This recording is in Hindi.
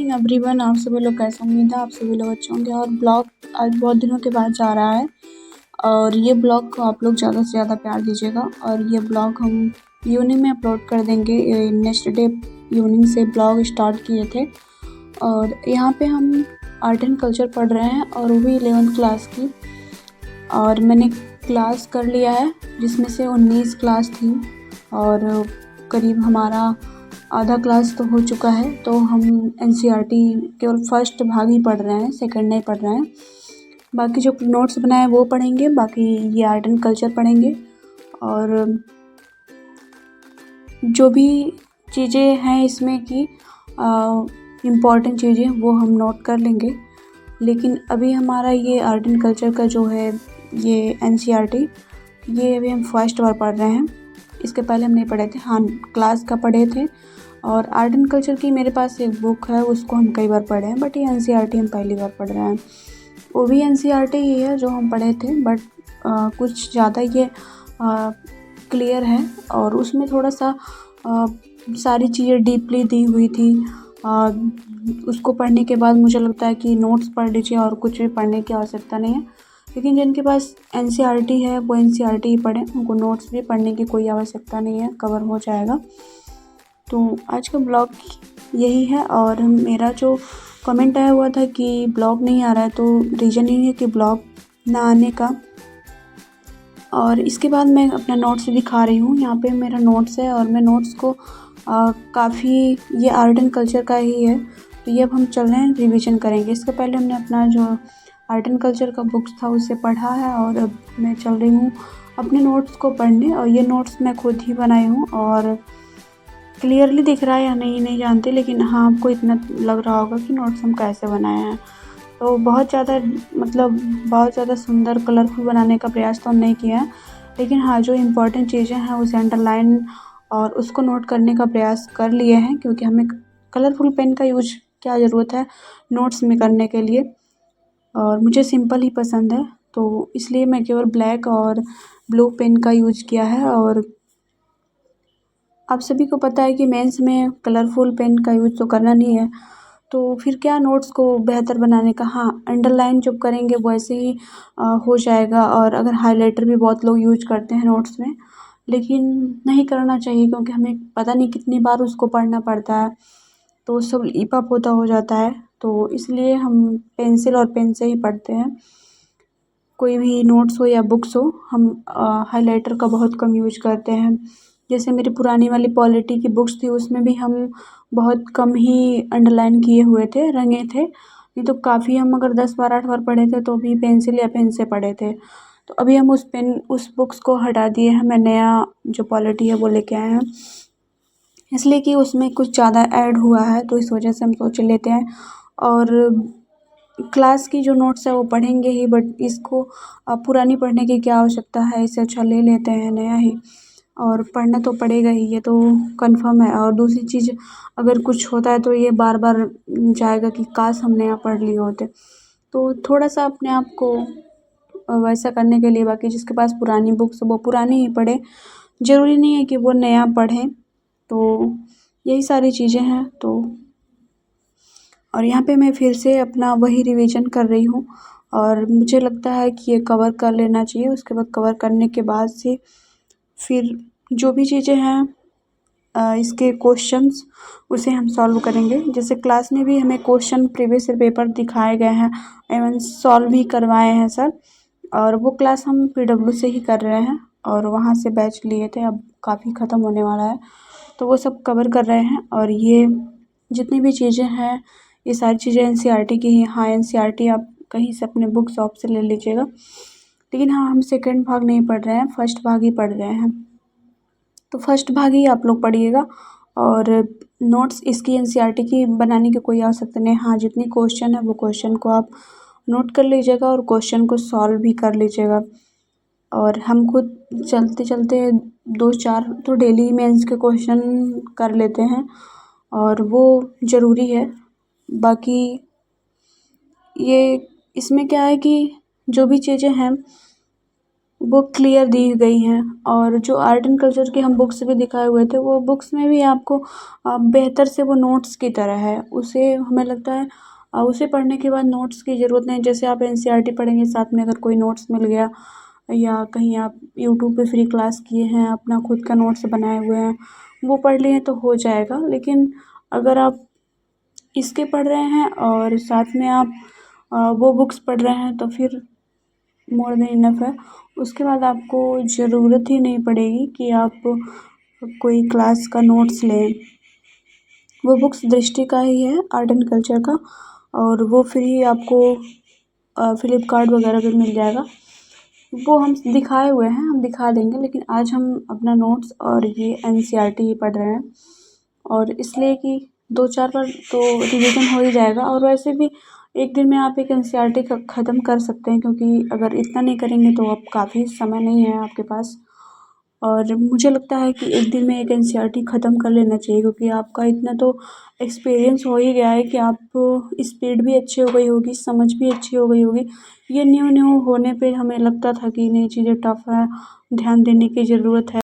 एवरीवन, आप सभी लोग कैसे? उम्मीद है आप सभी लोग अच्छे होंगे। और ब्लॉग आज बहुत दिनों के बाद जा रहा है और ये ब्लॉग को आप लोग ज़्यादा से ज़्यादा प्यार दीजिएगा। और ये ब्लॉग हम इवनिंग में अपलोड कर देंगे। नेक्स्ट डे इवनिंग से ब्लॉग स्टार्ट किए थे और यहाँ पे हम आर्ट एंड कल्चर पढ़ रहे हैं और वो भी 11th क्लास की। और मैंने क्लास कर लिया है जिसमें से 19 क्लास थी और करीब हमारा आधा क्लास तो हो चुका है। तो हम एनसीईआरटी केवल फर्स्ट भाग ही पढ़ रहे हैं, सेकंड नहीं पढ़ रहे हैं। बाकी जो नोट्स बनाए वो पढ़ेंगे, बाकी ये आर्ट एंड कल्चर पढ़ेंगे। और जो भी चीज़ें हैं इसमें की इम्पॉर्टेंट चीज़ें वो हम नोट कर लेंगे। लेकिन अभी हमारा ये आर्ट एंड कल्चर का जो है ये एनसीईआरटी, ये अभी हम फर्स्ट बार पढ़ रहे हैं। इसके पहले हम नहीं पढ़े थे, हाँ क्लास का पढ़े थे। और आर्ट एंड कल्चर की मेरे पास एक बुक है, उसको हम कई बार पढ़े हैं, बट ये एनसीईआरटी हम पहली बार पढ़ रहे हैं। वो भी एनसीईआरटी ही है जो हम पढ़े थे, बट कुछ ज़्यादा ये क्लियर है और उसमें थोड़ा सा सारी चीज़ें डीपली दी हुई थी। उसको पढ़ने के बाद मुझे लगता है कि नोट्स पढ़ लीजिए और कुछ भी पढ़ने की आवश्यकता नहीं है। लेकिन जिनके पास एनसीईआरटी है वो एनसीईआरटी ही पढ़ें, उनको नोट्स भी पढ़ने की कोई आवश्यकता नहीं है, कवर हो जाएगा। तो आज का ब्लॉग यही है। और मेरा जो कमेंट आया हुआ था कि ब्लॉग नहीं आ रहा है, तो रीज़न यही है कि ब्लॉग ना आने का। और इसके बाद मैं अपना नोट्स दिखा रही हूँ। यहाँ पे मेरा नोट्स है और मैं नोट्स को काफ़ी, ये आर्ट एंड कल्चर का ही है, तो ये अब हम चल रहे हैं रिवीजन करेंगे। इसके पहले हमने अपना जो आर्ट एंड कल्चर का बुक्स था उसे पढ़ा है और अब मैं चल रही हूँ अपने नोट्स को पढ़ने। और ये नोट्स मैं खुद ही बनाई हूँ और क्लियरली दिख रहा है या नहीं जानती, लेकिन हाँ आपको इतना लग रहा होगा कि नोट्स हम कैसे बनाए हैं। तो बहुत ज़्यादा सुंदर कलरफुल बनाने का प्रयास तो हम नहीं किया है, लेकिन हाँ जो इम्पोर्टेंट चीज़ें हैं उसे अंडरलाइन और उसको नोट करने का प्रयास कर लिए हैं, क्योंकि हमें कलरफुल पेन का यूज क्या ज़रूरत है नोट्स में करने के लिए। और मुझे सिंपल ही पसंद है, तो इसलिए मैं केवल ब्लैक और ब्लू पेन का यूज किया है। और आप सभी को पता है कि मेंस में कलरफुल पेन का यूज तो करना नहीं है, तो फिर क्या नोट्स को बेहतर बनाने का, हाँ अंडरलाइन जब करेंगे वैसे ही हो जाएगा। और अगर हाइलाइटर भी बहुत लोग यूज करते हैं नोट्स में, लेकिन नहीं करना चाहिए, क्योंकि हमें पता नहीं कितनी बार उसको पढ़ना पड़ता है, तो सब लिप अप होता हो जाता है। तो इसलिए हम पेंसिल और पेन से ही पढ़ते हैं। कोई भी नोट्स हो या बुक्स हो, हम हाइलाइटर का बहुत कम यूज करते हैं। जैसे मेरी पुरानी वाली पॉलिटी की बुक्स थी, उसमें भी हम बहुत कम ही अंडरलाइन किए हुए थे, रंगे थे। नहीं तो काफ़ी, हम अगर 10 बार 8 बार पढ़े थे तो भी पेंसिल या पेन से पढ़े थे। तो अभी हम उस बुक्स को हटा दिए हैं, मैं नया जो पॉलिटी है वो लेके आए हैं, इसलिए कि उसमें कुछ ज़्यादा ऐड हुआ है, तो इस वजह से हम सोच लेते हैं। और क्लास की जो नोट्स है वो पढ़ेंगे ही, बट इसको पुरानी पढ़ने की क्या आवश्यकता है, इससे अच्छा ले लेते हैं नया ही। और पढ़ना तो पड़ेगा ही, ये तो कंफर्म है। और दूसरी चीज़, अगर कुछ होता है तो ये बार बार जाएगा कि काश हम नया पढ़ लिए होते। तो थोड़ा सा अपने आप को वैसा करने के लिए, बाकी जिसके पास पुरानी बुक्स वो पुरानी ही पढ़े, ज़रूरी नहीं है कि वो नया पढ़ें। तो यही सारी चीज़ें हैं। तो और यहाँ पे मैं फिर से अपना वही रिवीजन कर रही हूँ और मुझे लगता है कि ये कवर कर लेना चाहिए। उसके बाद कवर करने के बाद से फिर जो भी चीज़ें हैं इसके क्वेश्चंस, उसे हम सॉल्व करेंगे। जैसे क्लास में भी हमें क्वेश्चन प्रीवियस ईयर पेपर दिखाए गए हैं, एवं सॉल्व भी करवाए हैं सर। और वो क्लास हम पीडब्ल्यू से ही कर रहे हैं और वहाँ से बैच लिए थे, अब काफ़ी ख़त्म होने वाला है, तो वो सब कवर कर रहे हैं। और ये जितनी भी चीज़ें हैं ये सारी चीज़ें एनसीईआरटी की ही। हाँ एनसीईआरटी आप कहीं से अपने बुक शॉप से ले लीजिएगा, लेकिन हाँ हम सेकंड भाग नहीं पढ़ रहे हैं, फर्स्ट भाग ही पढ़ रहे हैं। तो फर्स्ट भाग ही आप लोग पढ़िएगा। और नोट्स इसकी एनसीईआरटी की बनाने की कोई आवश्यकता नहीं। हाँ जितनी क्वेश्चन है वो क्वेश्चन को आप नोट कर लीजिएगा और क्वेश्चन को सॉल्व भी कर लीजिएगा। और हम खुद चलते चलते 2-4 तो डेली मेंस के क्वेश्चन कर लेते हैं और वो ज़रूरी है। बाकी ये इसमें क्या है कि जो भी चीज़ें हैं वो क्लियर दी गई हैं। और जो आर्ट एंड कल्चर की हम बुक्स भी दिखाए हुए थे, वो बुक्स में भी आपको बेहतर से वो नोट्स की तरह है। उसे हमें लगता है उसे पढ़ने के बाद नोट्स की ज़रूरत नहीं। जैसे आप एनसीईआरटी पढ़ेंगे, साथ में अगर कोई नोट्स मिल गया या कहीं आप यूट्यूब पे फ्री क्लास किए हैं, अपना खुद का नोट्स बनाए हुए हैं, वो पढ़ लिए तो हो जाएगा। लेकिन अगर आप इसके पढ़ रहे हैं और साथ में आप वो बुक्स पढ़ रहे हैं, तो फिर मोर देन इनफ है। उसके बाद आपको ज़रूरत ही नहीं पड़ेगी कि आप कोई क्लास का नोट्स लें। वो बुक्स दृष्टि का ही है, आर्ट एंड कल्चर का, और वो फ्री आपको फ्लिपकार्ट वगैरह पे मिल जाएगा। वो हम दिखाए हुए हैं, हम दिखा देंगे, लेकिन आज हम अपना नोट्स और ये एनसीईआरटी ही पढ़ रहे हैं। और इसलिए कि 2-4 बार तो रिवीजन हो ही जाएगा। और वैसे भी एक दिन में आप एक एनसीईआरटी ख़त्म कर सकते हैं, क्योंकि अगर इतना नहीं करेंगे तो अब काफ़ी समय नहीं है आपके पास। और मुझे लगता है कि एक दिन में एक एनसीईआरटी ख़त्म कर लेना चाहिए, क्योंकि आपका इतना तो एक्सपीरियंस हो ही गया है कि आप स्पीड भी अच्छी हो गई होगी, समझ भी अच्छी हो गई होगी। ये न्यू न्यू होने पे हमें लगता था कि नई चीज़ें टफ़ है, ध्यान देने की ज़रूरत है।